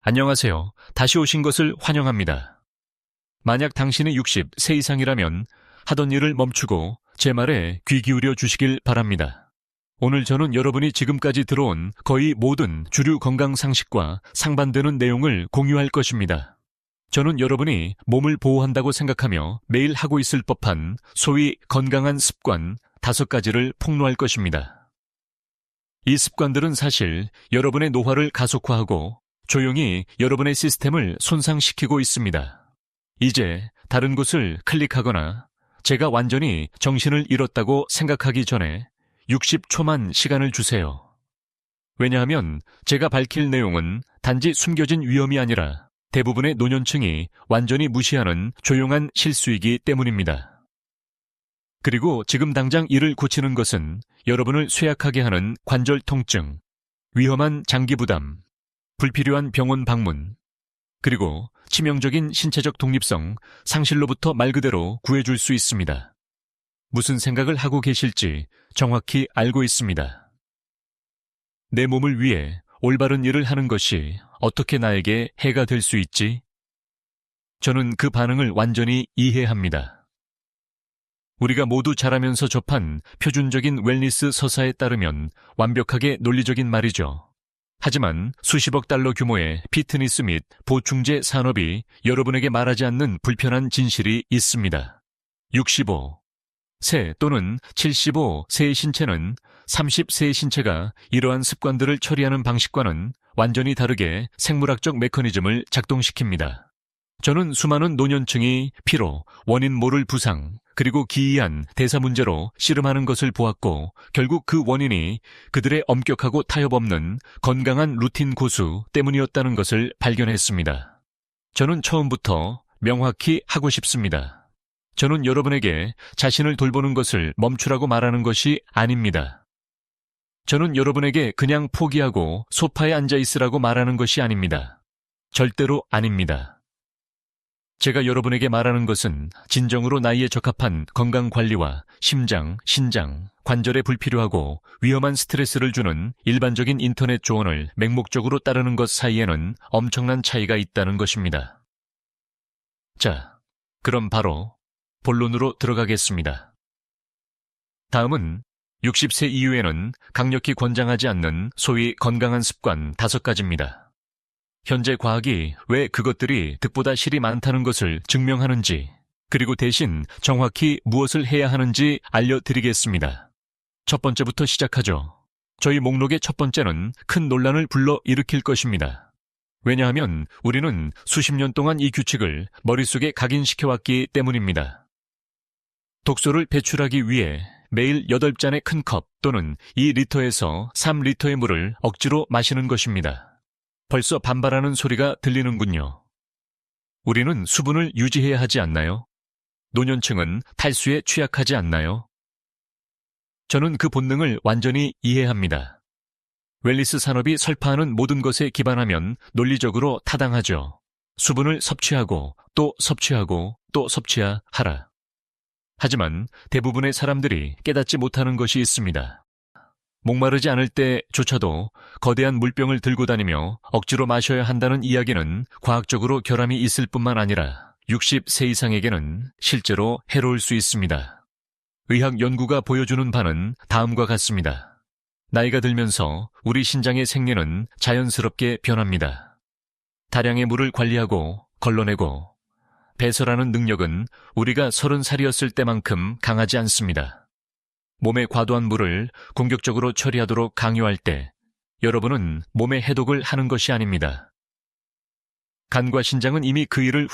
안녕하세요. 다시 오신 것을 환영합니다. 만약 당신이 60세 이상이라면 하던 일을 멈추고 제 말에 귀 기울여 주시길 바랍니다. 오늘 저는 여러분이 지금까지 들어온 거의 모든 주류 건강 상식과 상반되는 내용을 공유할 것입니다. 저는 여러분이 몸을 보호한다고 생각하며 매일 하고 있을 법한 소위 건강한 습관 5가지를 폭로할 것입니다. 이 습관들은 사실 여러분의 노화를 가속화하고 조용히 여러분의 시스템을 손상시키고 있습니다. 이제 다른 곳을 클릭하거나 제가 완전히 정신을 잃었다고 생각하기 전에 60초만 시간을 주세요. 왜냐하면 제가 밝힐 내용은 단지 숨겨진 위험이 아니라 대부분의 노년층이 완전히 무시하는 조용한 실수이기 때문입니다. 그리고 지금 당장 이를 고치는 것은 여러분을 쇠약하게 하는 관절 통증, 위험한 장기 부담, 불필요한 병원 방문, 그리고 치명적인 신체적 독립성 상실로부터 말 그대로 구해줄 수 있습니다. 무슨 생각을 하고 계실지 정확히 알고 있습니다. 내 몸을 위해 올바른 일을 하는 것이 어떻게 나에게 해가 될 수 있지? 저는 그 반응을 완전히 이해합니다. 우리가 모두 자라면서 접한 표준적인 웰니스 서사에 따르면 완벽하게 논리적인 말이죠. 하지만 수십억 달러 규모의 피트니스 및 보충제 산업이 여러분에게 말하지 않는 불편한 진실이 있습니다. 65세 또는 75세의 신체는 30세의 신체가 이러한 습관들을 처리하는 방식과는 완전히 다르게 생물학적 메커니즘을 작동시킵니다. 저는 수많은 노년층이 피로, 원인 모를 부상, 그리고 기이한 대사 문제로 씨름하는 것을 보았고 결국 그 원인이 그들의 엄격하고 타협 없는 건강한 루틴 고수 때문이었다는 것을 발견했습니다. 저는 처음부터 명확히 하고 싶습니다. 저는 여러분에게 자신을 돌보는 것을 멈추라고 말하는 것이 아닙니다. 저는 여러분에게 그냥 포기하고 소파에 앉아 있으라고 말하는 것이 아닙니다. 절대로 아닙니다. 제가 여러분에게 말하는 것은 진정으로 나이에 적합한 건강관리와 심장, 신장, 관절에 불필요하고 위험한 스트레스를 주는 일반적인 인터넷 조언을 맹목적으로 따르는 것 사이에는 엄청난 차이가 있다는 것입니다. 자, 그럼 바로 본론으로 들어가겠습니다. 다음은 60세 이후에는 강력히 권장하지 않는 소위 건강한 습관 5가지입니다. 현재 과학이 왜 그것들이 득보다 실이 많다는 것을 증명하는지, 그리고 대신 정확히 무엇을 해야 하는지 알려드리겠습니다. 첫 번째부터 시작하죠. 저희 목록의 첫 번째는 큰 논란을 불러일으킬 것입니다. 왜냐하면 우리는 수십 년 동안 이 규칙을 머릿속에 각인시켜왔기 때문입니다. 독소를 배출하기 위해 매일 8잔의 큰 컵 또는 2리터에서 3리터의 물을 억지로 마시는 것입니다. 벌써 반발하는 소리가 들리는군요. 우리는 수분을 유지해야 하지 않나요? 노년층은 탈수에 취약하지 않나요? 저는 그 본능을 완전히 이해합니다. 웰니스 산업이 설파하는 모든 것에 기반하면 논리적으로 타당하죠. 수분을 섭취하고 또 섭취하고 또 섭취하라. 하지만 대부분의 사람들이 깨닫지 못하는 것이 있습니다. 목마르지 않을 때조차도 거대한 물병을 들고 다니며 억지로 마셔야 한다는 이야기는 과학적으로 결함이 있을 뿐만 아니라 60세 이상에게는 실제로 해로울 수 있습니다. 의학 연구가 보여주는 바는 다음과 같습니다. 나이가 들면서 우리 신장의 생리는 자연스럽게 변합니다. 다량의 물을 관리하고 걸러내고 배설하는 능력은 우리가 30살이었을 때만큼 강하지 않습니다. 몸에 과도한 물을 공격적으로 처리하도록 강요할 때 여러분은 몸에 해독을 하는 것이 아닙니다. 간과 신장은 이미 그 일을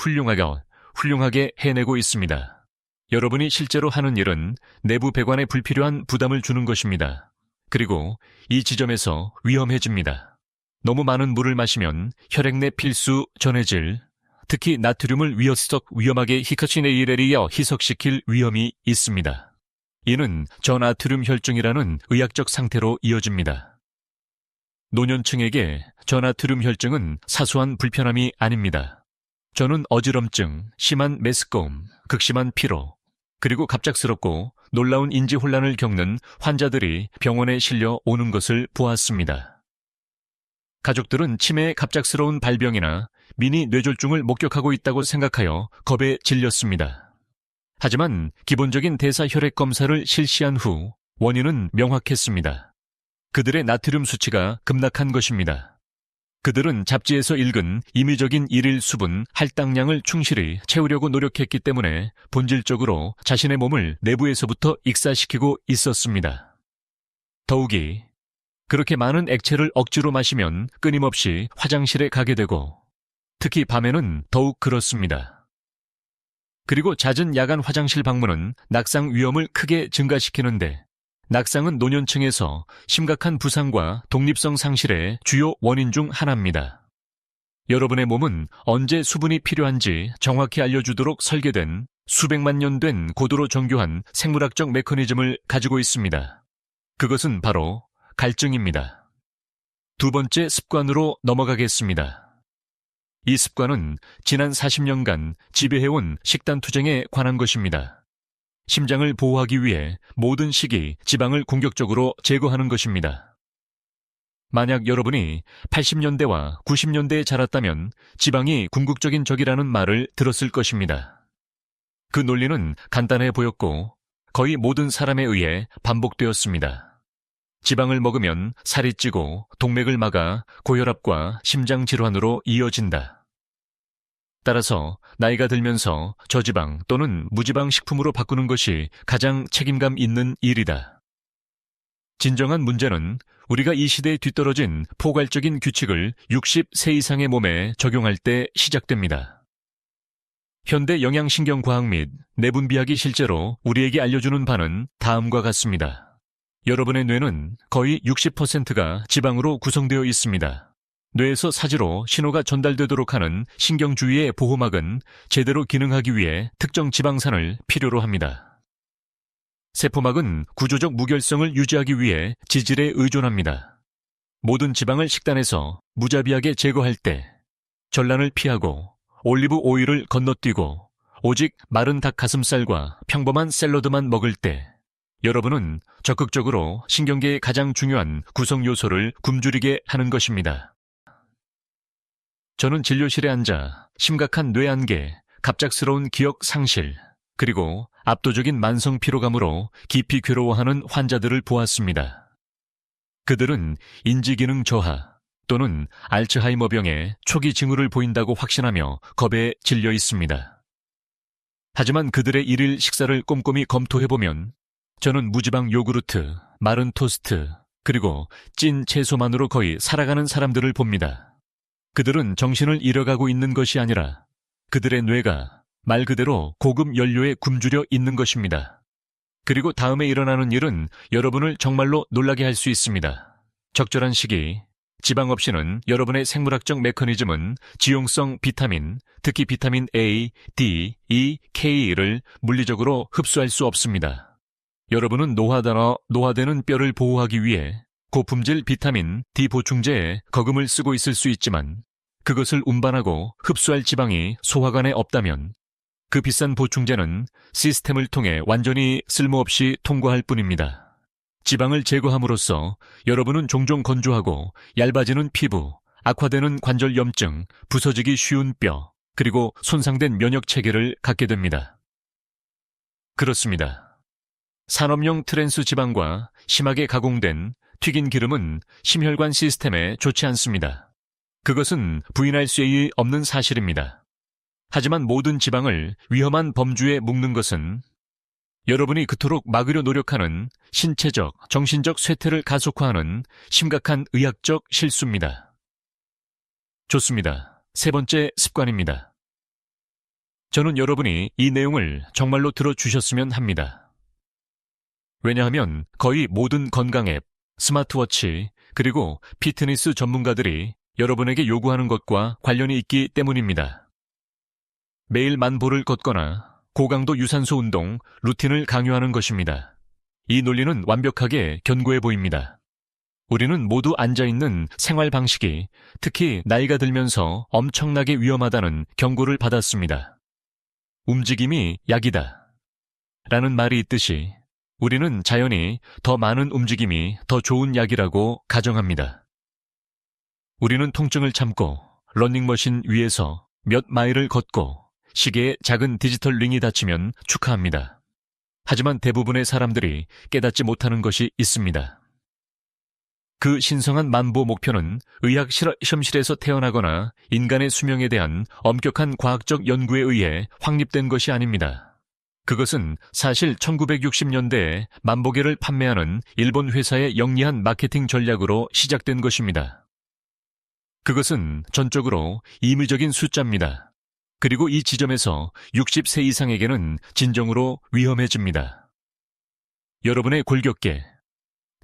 훌륭하게 해내고 있습니다. 여러분이 실제로 하는 일은 내부 배관에 불필요한 부담을 주는 것입니다. 그리고 이 지점에서 위험해집니다. 너무 많은 물을 마시면 혈액 내 필수 전해질, 특히 나트륨을 위험하게 히카치네이레리어 희석시킬 위험이 있습니다. 이는 저나트륨 혈증이라는 의학적 상태로 이어집니다. 노년층에게 저나트륨 혈증은 사소한 불편함이 아닙니다. 저는 어지럼증, 심한 메스꺼움, 극심한 피로, 그리고 갑작스럽고 놀라운 인지 혼란을 겪는 환자들이 병원에 실려 오는 것을 보았습니다. 가족들은 치매의 갑작스러운 발병이나 미니 뇌졸중을 목격하고 있다고 생각하여 겁에 질렸습니다. 하지만 기본적인 대사혈액 검사를 실시한 후 원인은 명확했습니다. 그들의 나트륨 수치가 급락한 것입니다. 그들은 잡지에서 읽은 임의적인 일일 수분 할당량을 충실히 채우려고 노력했기 때문에 본질적으로 자신의 몸을 내부에서부터 익사시키고 있었습니다. 더욱이 그렇게 많은 액체를 억지로 마시면 끊임없이 화장실에 가게 되고 특히 밤에는 더욱 그렇습니다. 그리고 잦은 야간 화장실 방문은 낙상 위험을 크게 증가시키는데 낙상은 노년층에서 심각한 부상과 독립성 상실의 주요 원인 중 하나입니다. 여러분의 몸은 언제 수분이 필요한지 정확히 알려주도록 설계된 수백만 년 된 고도로 정교한 생물학적 메커니즘을 가지고 있습니다. 그것은 바로 갈증입니다. 두 번째 습관으로 넘어가겠습니다. 이 습관은 지난 40년간 지배해온 식단 투쟁에 관한 것입니다. 심장을 보호하기 위해 모든 시기 지방을 공격적으로 제거하는 것입니다. 만약 여러분이 80년대와 90년대에 자랐다면 지방이 궁극적인 적이라는 말을 들었을 것입니다. 그 논리는 간단해 보였고 거의 모든 사람에 의해 반복되었습니다. 지방을 먹으면 살이 찌고 동맥을 막아 고혈압과 심장질환으로 이어진다. 따라서 나이가 들면서 저지방 또는 무지방 식품으로 바꾸는 것이 가장 책임감 있는 일이다. 진정한 문제는 우리가 이 시대에 뒤떨어진 포괄적인 규칙을 60세 이상의 몸에 적용할 때 시작됩니다. 현대 영양신경과학 및 내분비학이 실제로 우리에게 알려주는 바는 다음과 같습니다. 여러분의 뇌는 거의 60%가 지방으로 구성되어 있습니다. 뇌에서 사지로 신호가 전달되도록 하는 신경주위의 보호막은 제대로 기능하기 위해 특정 지방산을 필요로 합니다. 세포막은 구조적 무결성을 유지하기 위해 지질에 의존합니다. 모든 지방을 식단에서 무자비하게 제거할 때 전란을 피하고 올리브 오일을 건너뛰고 오직 마른 닭 가슴살과 평범한 샐러드만 먹을 때 여러분은 적극적으로 신경계의 가장 중요한 구성 요소를 굶주리게 하는 것입니다. 저는 진료실에 앉아 심각한 뇌안개, 갑작스러운 기억 상실, 그리고 압도적인 만성 피로감으로 깊이 괴로워하는 환자들을 보았습니다. 그들은 인지기능 저하 또는 알츠하이머병의 초기 징후를 보인다고 확신하며 겁에 질려 있습니다. 하지만 그들의 일일 식사를 꼼꼼히 검토해보면 저는 무지방 요구르트, 마른 토스트, 그리고 찐 채소만으로 거의 살아가는 사람들을 봅니다. 그들은 정신을 잃어가고 있는 것이 아니라 그들의 뇌가 말 그대로 고급 연료에 굶주려 있는 것입니다. 그리고 다음에 일어나는 일은 여러분을 정말로 놀라게 할 수 있습니다. 적절한 시기, 지방 없이는 여러분의 생물학적 메커니즘은 지용성 비타민, 특히 비타민 A, D, E, K를 물리적으로 흡수할 수 없습니다. 여러분은 노화되는 뼈를 보호하기 위해 고품질 비타민 D 보충제에 거금을 쓰고 있을 수 있지만 그것을 운반하고 흡수할 지방이 소화관에 없다면 그 비싼 보충제는 시스템을 통해 완전히 쓸모없이 통과할 뿐입니다. 지방을 제거함으로써 여러분은 종종 건조하고 얇아지는 피부, 악화되는 관절 염증, 부서지기 쉬운 뼈, 그리고 손상된 면역 체계를 갖게 됩니다. 그렇습니다. 산업용 트랜스 지방과 심하게 가공된 튀긴 기름은 심혈관 시스템에 좋지 않습니다. 그것은 부인할 수 없는 사실입니다. 하지만 모든 지방을 위험한 범주에 묶는 것은 여러분이 그토록 막으려 노력하는 신체적, 정신적 쇠퇴를 가속화하는 심각한 의학적 실수입니다. 좋습니다. 세 번째 습관입니다. 저는 여러분이 이 내용을 정말로 들어주셨으면 합니다. 왜냐하면 거의 모든 건강 앱, 스마트워치, 그리고 피트니스 전문가들이 여러분에게 요구하는 것과 관련이 있기 때문입니다. 매일 만보를 걷거나 고강도 유산소 운동, 루틴을 강요하는 것입니다. 이 논리는 완벽하게 견고해 보입니다. 우리는 모두 앉아있는 생활 방식이 특히 나이가 들면서 엄청나게 위험하다는 경고를 받았습니다. 움직임이 약이다. 라는 말이 있듯이 우리는 자연히 더 많은 움직임이 더 좋은 약이라고 가정합니다. 우리는 통증을 참고 러닝머신 위에서 몇 마일을 걷고 시계에 작은 디지털 링이 닫히면 축하합니다. 하지만 대부분의 사람들이 깨닫지 못하는 것이 있습니다. 그 신성한 만보 목표는 의학 실험실에서 태어나거나 인간의 수명에 대한 엄격한 과학적 연구에 의해 확립된 것이 아닙니다. 그것은 사실 1960년대에 만보계를 판매하는 일본 회사의 영리한 마케팅 전략으로 시작된 것입니다. 그것은 전적으로 임의적인 숫자입니다. 그리고 이 지점에서 60세 이상에게는 진정으로 위험해집니다. 여러분의 골격계,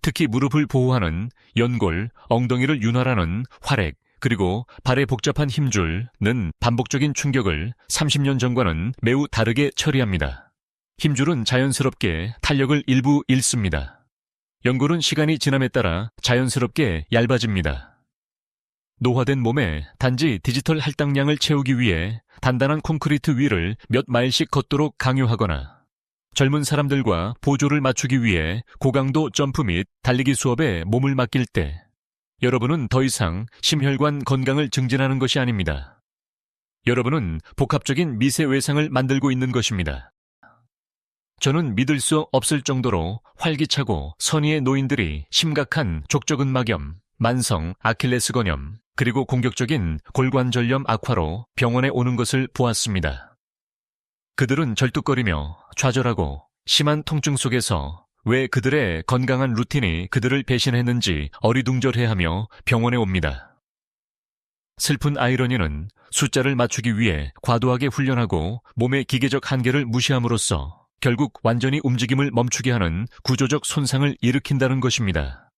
특히 무릎을 보호하는 연골, 엉덩이를 윤활하는 활액, 그리고 발의 복잡한 힘줄은 반복적인 충격을 30년 전과는 매우 다르게 처리합니다. 힘줄은 자연스럽게 탄력을 일부 잃습니다. 연골은 시간이 지남에 따라 자연스럽게 얇아집니다. 노화된 몸에 단지 디지털 할당량을 채우기 위해 단단한 콘크리트 위를 몇 마일씩 걷도록 강요하거나 젊은 사람들과 보조를 맞추기 위해 고강도 점프 및 달리기 수업에 몸을 맡길 때 여러분은 더 이상 심혈관 건강을 증진하는 것이 아닙니다. 여러분은 복합적인 미세 외상을 만들고 있는 것입니다. 저는 믿을 수 없을 정도로 활기차고 선의의 노인들이 심각한 족저근막염, 만성 아킬레스건염, 그리고 공격적인 골관절염 악화로 병원에 오는 것을 보았습니다. 그들은 절뚝거리며 좌절하고 심한 통증 속에서 왜 그들의 건강한 루틴이 그들을 배신했는지 어리둥절해하며 병원에 옵니다. 슬픈 아이러니는 숫자를 맞추기 위해 과도하게 훈련하고 몸의 기계적 한계를 무시함으로써 결국 완전히 움직임을 멈추게 하는 구조적 손상을 일으킨다는 것입니다.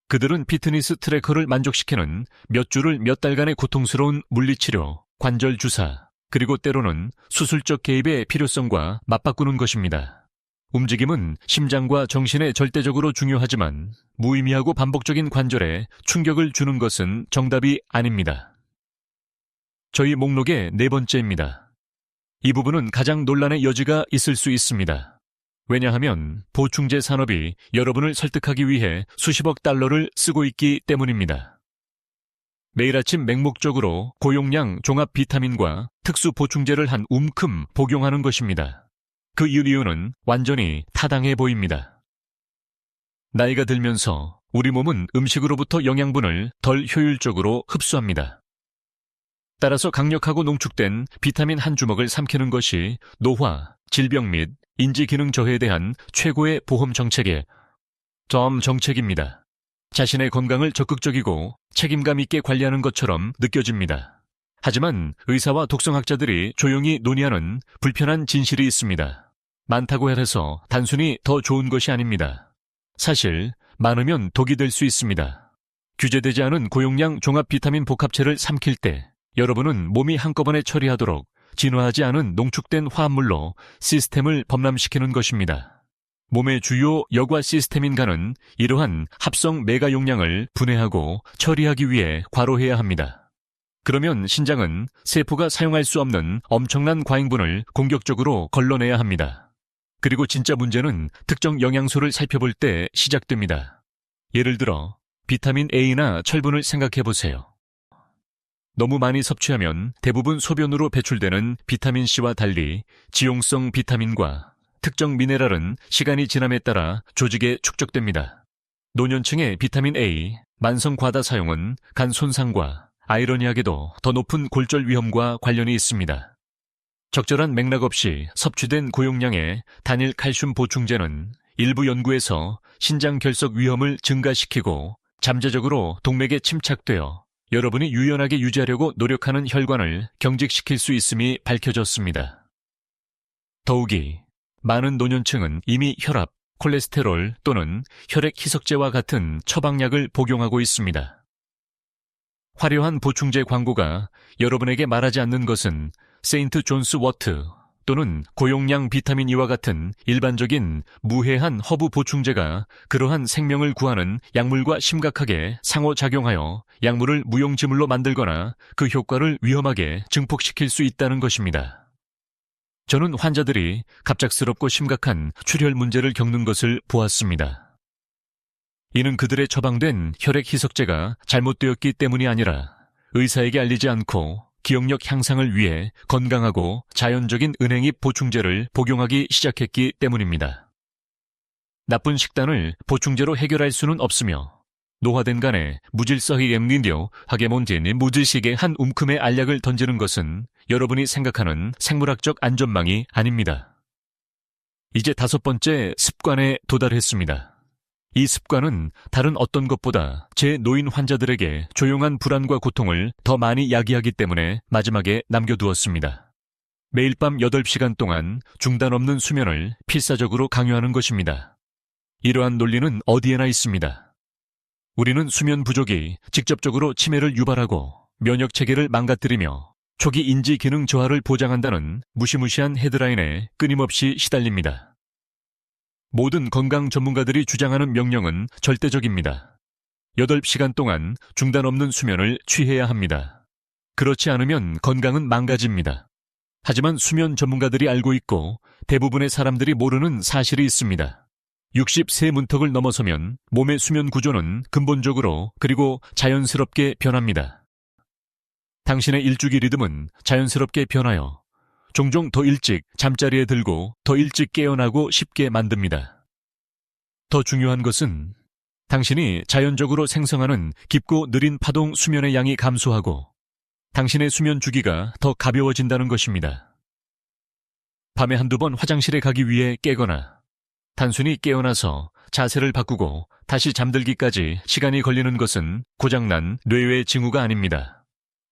그들은 피트니스 트래커를 만족시키는 몇 주를 몇 달간의 고통스러운 물리치료, 관절 주사, 그리고 때로는 수술적 개입의 필요성과 맞바꾸는 것입니다. 움직임은 심장과 정신에 절대적으로 중요하지만 무의미하고 반복적인 관절에 충격을 주는 것은 정답이 아닙니다. 저희 목록의 네 번째입니다. 이 부분은 가장 논란의 여지가 있을 수 있습니다. 왜냐하면 보충제 산업이 여러분을 설득하기 위해 수십억 달러를 쓰고 있기 때문입니다. 매일 아침 맹목적으로 고용량 종합 비타민과 특수 보충제를 한 움큼 복용하는 것입니다. 그 이유는 완전히 타당해 보입니다. 나이가 들면서 우리 몸은 음식으로부터 영양분을 덜 효율적으로 흡수합니다. 따라서 강력하고 농축된 비타민 한 주먹을 삼키는 것이 노화, 질병 및 인지기능 저해에 대한 최고의 보험 정책의 정책입니다. 자신의 건강을 적극적이고 책임감 있게 관리하는 것처럼 느껴집니다. 하지만 의사와 독성학자들이 조용히 논의하는 불편한 진실이 있습니다. 많다고 해서 단순히 더 좋은 것이 아닙니다. 사실 많으면 독이 될 수 있습니다. 규제되지 않은 고용량 종합 비타민 복합체를 삼킬 때 여러분은 몸이 한꺼번에 처리하도록 진화하지 않은 농축된 화합물로 시스템을 범람시키는 것입니다. 몸의 주요 여과 시스템인 간은 이러한 합성 메가 용량을 분해하고 처리하기 위해 과로해야 합니다. 그러면 신장은 세포가 사용할 수 없는 엄청난 과잉분을 공격적으로 걸러내야 합니다. 그리고 진짜 문제는 특정 영양소를 살펴볼 때 시작됩니다. 예를 들어 비타민 A나 철분을 생각해 보세요. 너무 많이 섭취하면 대부분 소변으로 배출되는 비타민C와 달리 지용성 비타민과 특정 미네랄은 시간이 지남에 따라 조직에 축적됩니다. 노년층의 비타민 A, 만성 과다 사용은 간 손상과 아이러니하게도 더 높은 골절 위험과 관련이 있습니다. 적절한 맥락 없이 섭취된 고용량의 단일 칼슘 보충제는 일부 연구에서 신장 결석 위험을 증가시키고 잠재적으로 동맥에 침착되어 여러분이 유연하게 유지하려고 노력하는 혈관을 경직시킬 수 있음이 밝혀졌습니다. 더욱이 많은 노년층은 이미 혈압, 콜레스테롤 또는 혈액 희석제와 같은 처방약을 복용하고 있습니다. 화려한 보충제 광고가 여러분에게 말하지 않는 것은 세인트 존스 워트 또는 고용량 비타민 E와 같은 일반적인 무해한 허브 보충제가 그러한 생명을 구하는 약물과 심각하게 상호작용하여 약물을 무용지물로 만들거나 그 효과를 위험하게 증폭시킬 수 있다는 것입니다. 저는 환자들이 갑작스럽고 심각한 출혈 문제를 겪는 것을 보았습니다. 이는 그들의 처방된 혈액 희석제가 잘못되었기 때문이 아니라 의사에게 알리지 않고 기억력 향상을 위해 건강하고 자연적인 은행잎 보충제를 복용하기 시작했기 때문입니다. 나쁜 식단을 보충제로 해결할 수는 없으며 노화된 간에 무질서히 엠린디오 하게몬딘 무질식의 한 움큼의 알약을 던지는 것은 여러분이 생각하는 생물학적 안전망이 아닙니다. 이제 5번째 습관에 도달했습니다. 이 습관은 다른 어떤 것보다 제 노인 환자들에게 조용한 불안과 고통을 더 많이 야기하기 때문에 마지막에 남겨두었습니다. 매일 밤 8시간 동안 중단 없는 수면을 필사적으로 강요하는 것입니다. 이러한 논리는 어디에나 있습니다. 우리는 수면 부족이 직접적으로 치매를 유발하고 면역 체계를 망가뜨리며 초기 인지 기능 저하를 보장한다는 무시무시한 헤드라인에 끊임없이 시달립니다. 모든 건강 전문가들이 주장하는 명령은 절대적입니다. 8시간 동안 중단 없는 수면을 취해야 합니다. 그렇지 않으면 건강은 망가집니다. 하지만 수면 전문가들이 알고 있고 대부분의 사람들이 모르는 사실이 있습니다. 60세 문턱을 넘어서면 몸의 수면 구조는 근본적으로 그리고 자연스럽게 변합니다. 당신의 일주기 리듬은 자연스럽게 변하여 종종 더 일찍 잠자리에 들고 더 일찍 깨어나고 싶게 만듭니다. 더 중요한 것은 당신이 자연적으로 생성하는 깊고 느린 파동 수면의 양이 감소하고 당신의 수면 주기가 더 가벼워진다는 것입니다. 밤에 한두 번 화장실에 가기 위해 깨거나 단순히 깨어나서 자세를 바꾸고 다시 잠들기까지 시간이 걸리는 것은 고장난 뇌의 징후가 아닙니다.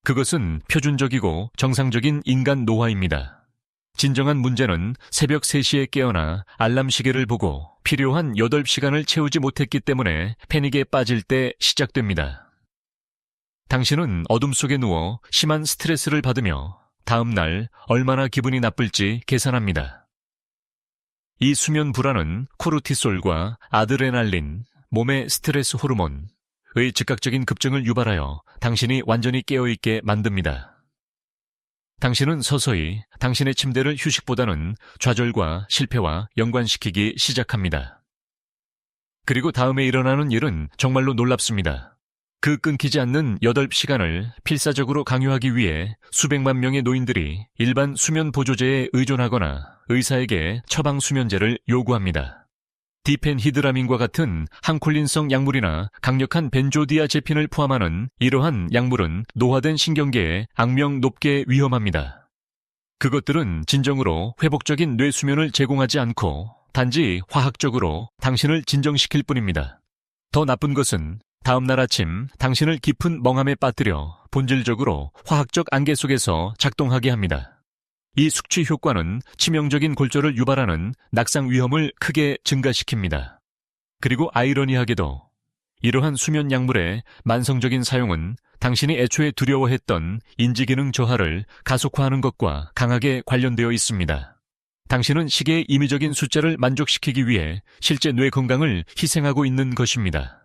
그것은 표준적이고 정상적인 인간 노화입니다. 진정한 문제는 새벽 3시에 깨어나 알람 시계를 보고 필요한 8시간을 채우지 못했기 때문에 패닉에 빠질 때 시작됩니다. 당신은 어둠 속에 누워 심한 스트레스를 받으며 다음 날 얼마나 기분이 나쁠지 계산합니다. 이 수면 불안은 코르티솔과 아드레날린, 몸의 스트레스 호르몬의 즉각적인 급증을 유발하여 당신이 완전히 깨어있게 만듭니다. 당신은 서서히 당신의 침대를 휴식보다는 좌절과 실패와 연관시키기 시작합니다. 그리고 다음에 일어나는 일은 정말로 놀랍습니다. 그 끊기지 않는 8시간을 필사적으로 강요하기 위해 수백만 명의 노인들이 일반 수면 보조제에 의존하거나 의사에게 처방 수면제를 요구합니다. 디펜히드라민과 같은 항콜린성 약물이나 강력한 벤조디아제핀을 포함하는 이러한 약물은 노화된 신경계에 악명 높게 위험합니다. 그것들은 진정으로 회복적인 뇌 수면을 제공하지 않고 단지 화학적으로 당신을 진정시킬 뿐입니다. 더 나쁜 것은 다음 날 아침 당신을 깊은 멍함에 빠뜨려 본질적으로 화학적 안개 속에서 작동하게 합니다. 이 숙취 효과는 치명적인 골절을 유발하는 낙상 위험을 크게 증가시킵니다. 그리고 아이러니하게도 이러한 수면 약물의 만성적인 사용은 당신이 애초에 두려워했던 인지기능 저하를 가속화하는 것과 강하게 관련되어 있습니다. 당신은 시계의 임의적인 숫자를 만족시키기 위해 실제 뇌 건강을 희생하고 있는 것입니다.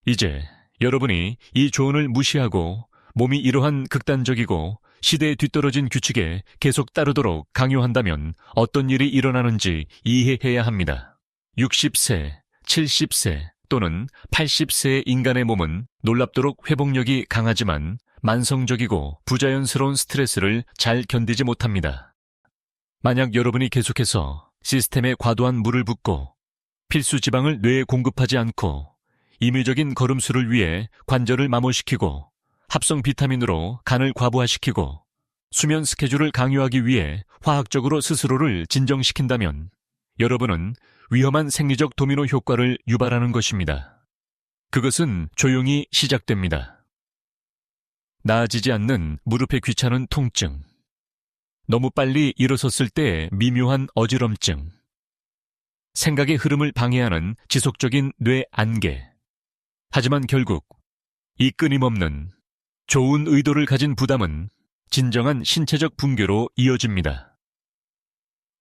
이제 여러분이 이 조언을 무시하고 몸이 이러한 극단적이고 시대에 뒤떨어진 규칙에 계속 따르도록 강요한다면 어떤 일이 일어나는지 이해해야 합니다. 60세, 70세 또는 80세의 인간의 몸은 놀랍도록 회복력이 강하지만 만성적이고 부자연스러운 스트레스를 잘 견디지 못합니다. 만약 여러분이 계속해서 시스템에 과도한 물을 붓고 필수 지방을 뇌에 공급하지 않고 임의적인 걸음수를 위해 관절을 마모시키고 합성 비타민으로 간을 과부하시키고 수면 스케줄을 강요하기 위해 화학적으로 스스로를 진정시킨다면 여러분은 위험한 생리적 도미노 효과를 유발하는 것입니다. 그것은 조용히 시작됩니다. 나아지지 않는 무릎의 귀찮은 통증, 너무 빨리 일어섰을 때의 미묘한 어지럼증, 생각의 흐름을 방해하는 지속적인 뇌 안개. 하지만 결국 이 끊임없는 좋은 의도를 가진 부담은 진정한 신체적 붕괴로 이어집니다.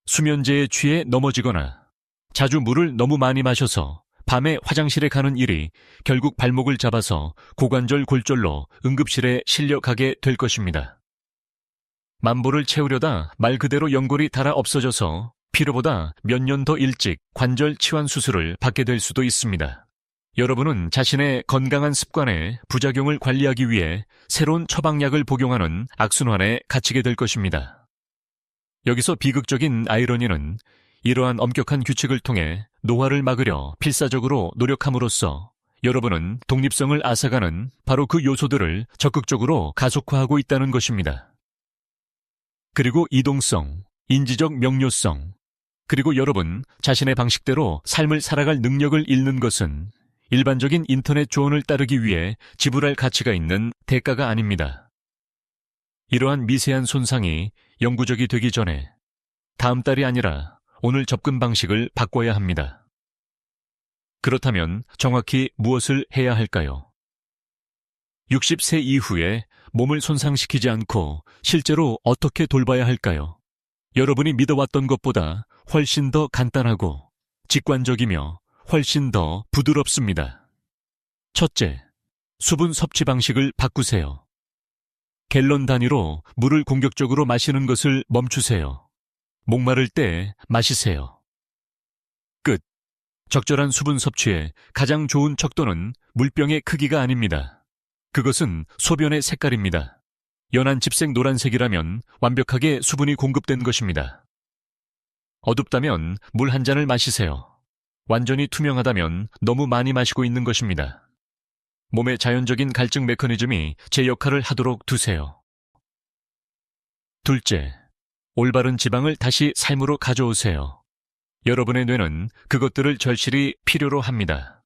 수면제에 취해 넘어지거나 자주 물을 너무 많이 마셔서 밤에 화장실에 가는 일이 결국 발목을 잡아서 고관절 골절로 응급실에 실려가게 될 것입니다. 만보를 채우려다 말 그대로 연골이 닳아 없어져서 필요보다 몇 년 더 일찍 관절 치환 수술을 받게 될 수도 있습니다. 여러분은 자신의 건강한 습관의 부작용을 관리하기 위해 새로운 처방약을 복용하는 악순환에 갇히게 될 것입니다. 여기서 비극적인 아이러니는 이러한 엄격한 규칙을 통해 노화를 막으려 필사적으로 노력함으로써 여러분은 독립성을 앗아가는 바로 그 요소들을 적극적으로 가속화하고 있다는 것입니다. 그리고 이동성, 인지적 명료성, 그리고 여러분 자신의 방식대로 삶을 살아갈 능력을 잃는 것은 일반적인 인터넷 조언을 따르기 위해 지불할 가치가 있는 대가가 아닙니다. 이러한 미세한 손상이 영구적이 되기 전에 다음 달이 아니라 오늘 접근 방식을 바꿔야 합니다. 그렇다면 정확히 무엇을 해야 할까요? 60세 이후에 몸을 손상시키지 않고 실제로 어떻게 돌봐야 할까요? 여러분이 믿어왔던 것보다 훨씬 더 간단하고 직관적이며 훨씬 더 부드럽습니다. 첫째, 수분 섭취 방식을 바꾸세요. 갤런 단위로 물을 공격적으로 마시는 것을 멈추세요. 목마를 때 마시세요. 끝. 적절한 수분 섭취에 가장 좋은 척도는 물병의 크기가 아닙니다. 그것은 소변의 색깔입니다. 연한 집색 노란색이라면 완벽하게 수분이 공급된 것입니다. 어둡다면 물 한 잔을 마시세요. 완전히 투명하다면 너무 많이 마시고 있는 것입니다. 몸의 자연적인 갈증 메커니즘이 제 역할을 하도록 두세요. 둘째, 올바른 지방을 다시 삶으로 가져오세요. 여러분의 뇌는 그것들을 절실히 필요로 합니다.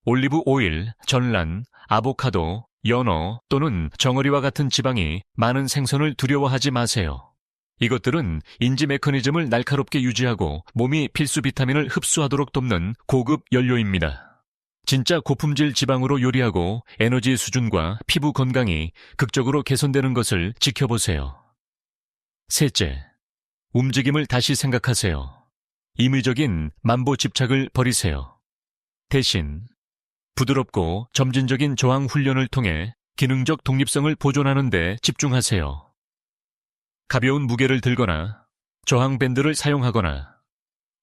올리브 오일, 전란, 아보카도, 연어 또는 정어리와 같은 지방이 많은 생선을 두려워하지 마세요. 이것들은 인지 메커니즘을 날카롭게 유지하고 몸이 필수 비타민을 흡수하도록 돕는 고급 연료입니다. 진짜 고품질 지방으로 요리하고 에너지 수준과 피부 건강이 극적으로 개선되는 것을 지켜보세요. 셋째, 움직임을 다시 생각하세요. 임의적인 만보 집착을 버리세요. 대신 부드럽고 점진적인 저항 훈련을 통해 기능적 독립성을 보존하는 데 집중하세요. 가벼운 무게를 들거나 저항 밴드를 사용하거나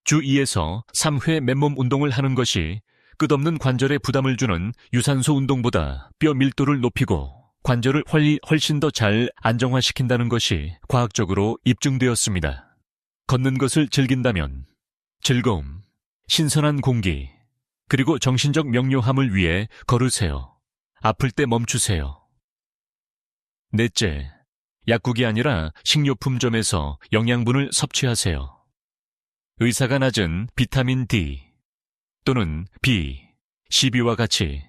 주 2에서 3회 맨몸 운동을 하는 것이 끝없는 관절에 부담을 주는 유산소 운동보다 뼈 밀도를 높이고 관절을 훨씬 더 잘 안정화시킨다는 것이 과학적으로 입증되었습니다. 걷는 것을 즐긴다면 즐거움, 신선한 공기, 그리고 정신적 명료함을 위해 걸으세요. 아플 때 멈추세요. 넷째, 약국이 아니라 식료품점에서 영양분을 섭취하세요. 의사가 낮은 비타민 D 또는 B, CB와 같이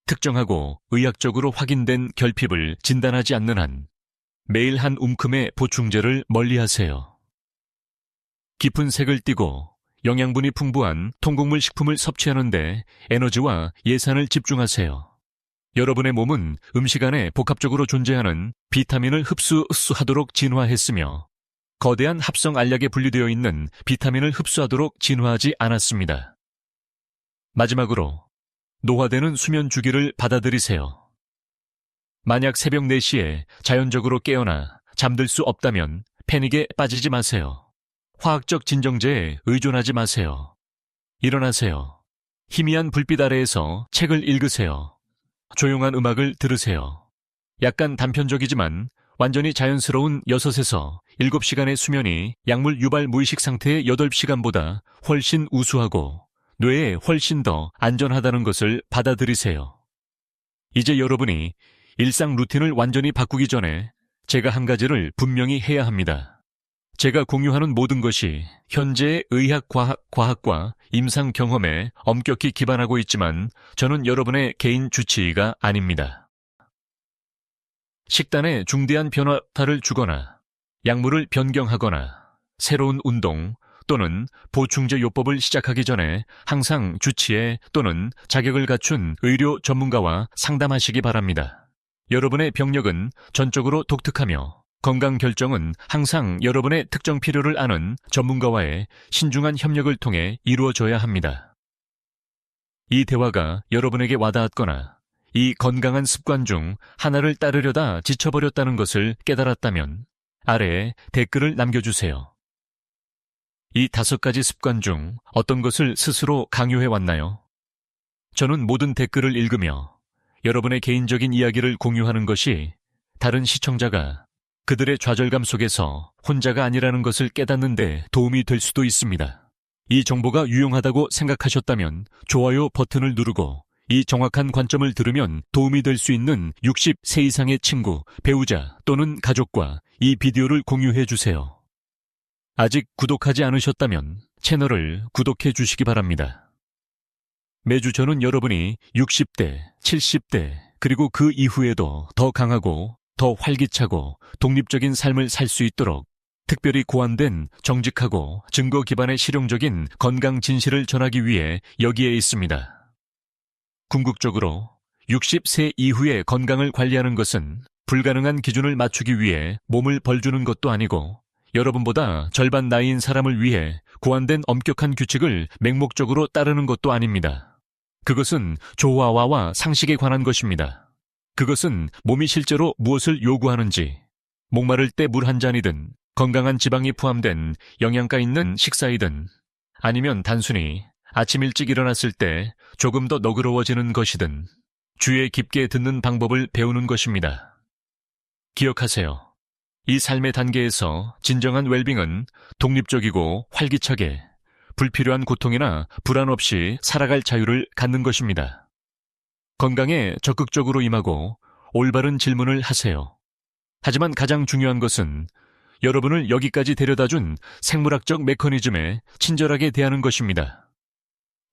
특정하고 의학적으로 확인된 결핍을 진단하지 않는 한 매일 한 움큼의 보충제를 멀리하세요. 깊은 색을 띠고 영양분이 풍부한 통곡물 식품을 섭취하는데 에너지와 예산을 집중하세요. 여러분의 몸은 음식 안에 복합적으로 존재하는 비타민을 흡수하도록 진화했으며 거대한 합성 알약에 분리되어 있는 비타민을 흡수하도록 진화하지 않았습니다. 마지막으로 노화되는 수면 주기를 받아들이세요. 만약 새벽 4시에 자연적으로 깨어나 잠들 수 없다면 패닉에 빠지지 마세요. 화학적 진정제에 의존하지 마세요. 일어나세요. 희미한 불빛 아래에서 책을 읽으세요. 조용한 음악을 들으세요. 약간 단편적이지만 완전히 자연스러운 6에서 7시간의 수면이 약물 유발 무의식 상태의 8시간보다 훨씬 우수하고 뇌에 훨씬 더 안전하다는 것을 받아들이세요. 이제 여러분이 일상 루틴을 완전히 바꾸기 전에 제가 한 가지를 분명히 해야 합니다. 제가 공유하는 모든 것이 현재의 의학 과학과 임상 경험에 엄격히 기반하고 있지만 저는 여러분의 개인 주치의가 아닙니다. 식단에 중대한 변화를 주거나 약물을 변경하거나 새로운 운동 또는 보충제 요법을 시작하기 전에 항상 주치의 또는 자격을 갖춘 의료 전문가와 상담하시기 바랍니다. 여러분의 병력은 전적으로 독특하며 건강 결정은 항상 여러분의 특정 필요를 아는 전문가와의 신중한 협력을 통해 이루어져야 합니다. 이 대화가 여러분에게 와닿았거나 이 건강한 습관 중 하나를 따르려다 지쳐버렸다는 것을 깨달았다면 아래에 댓글을 남겨주세요. 이 5가지 습관 중 어떤 것을 스스로 강요해 왔나요? 저는 모든 댓글을 읽으며 여러분의 개인적인 이야기를 공유하는 것이 다른 시청자가 그들의 좌절감 속에서 혼자가 아니라는 것을 깨닫는 데 도움이 될 수도 있습니다. 이 정보가 유용하다고 생각하셨다면 좋아요 버튼을 누르고 이 정확한 관점을 들으면 도움이 될 수 있는 60세 이상의 친구, 배우자 또는 가족과 이 비디오를 공유해 주세요. 아직 구독하지 않으셨다면 채널을 독해 주시기 바랍니다. 매주 저는 여러분이 60대, 70대, 그리고 그 이후에도 더 강하고 더 활기차고 독립적인 삶을 살 수 있도록 특별히 고안된 정직하고 증거 기반의 실용적인 건강 진실을 전하기 위해 여기에 있습니다. 궁극적으로 60세 이후의 건강을 관리하는 것은 불가능한 기준을 맞추기 위해 몸을 벌주는 것도 아니고 여러분보다 절반 나이인 사람을 위해 고안된 엄격한 규칙을 맹목적으로 따르는 것도 아닙니다. 그것은 조화와 상식에 관한 것입니다. 그것은 몸이 실제로 무엇을 요구하는지, 목마를 때 물 한 잔이든 건강한 지방이 포함된 영양가 있는 식사이든 아니면 단순히 아침 일찍 일어났을 때 조금 더 너그러워지는 것이든 주의 깊게 듣는 방법을 배우는 것입니다. 기억하세요. 이 삶의 단계에서 진정한 웰빙은 독립적이고 활기차게 불필요한 고통이나 불안 없이 살아갈 자유를 갖는 것입니다. 건강에 적극적으로 임하고 올바른 질문을 하세요. 하지만 가장 중요한 것은 여러분을 여기까지 데려다준 생물학적 메커니즘에 친절하게 대하는 것입니다.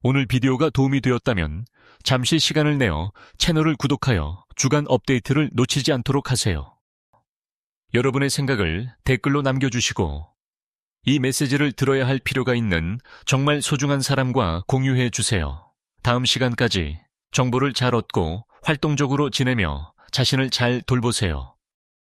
오늘 비디오가 도움이 되었다면 잠시 시간을 내어 채널을 구독하여 주간 업데이트를 놓치지 않도록 하세요. 여러분의 생각을 댓글로 남겨주시고 이 메시지를 들어야 할 필요가 있는 정말 소중한 사람과 공유해 주세요. 다음 시간까지 정보를 잘 얻고 활동적으로 지내며 자신을 잘 돌보세요.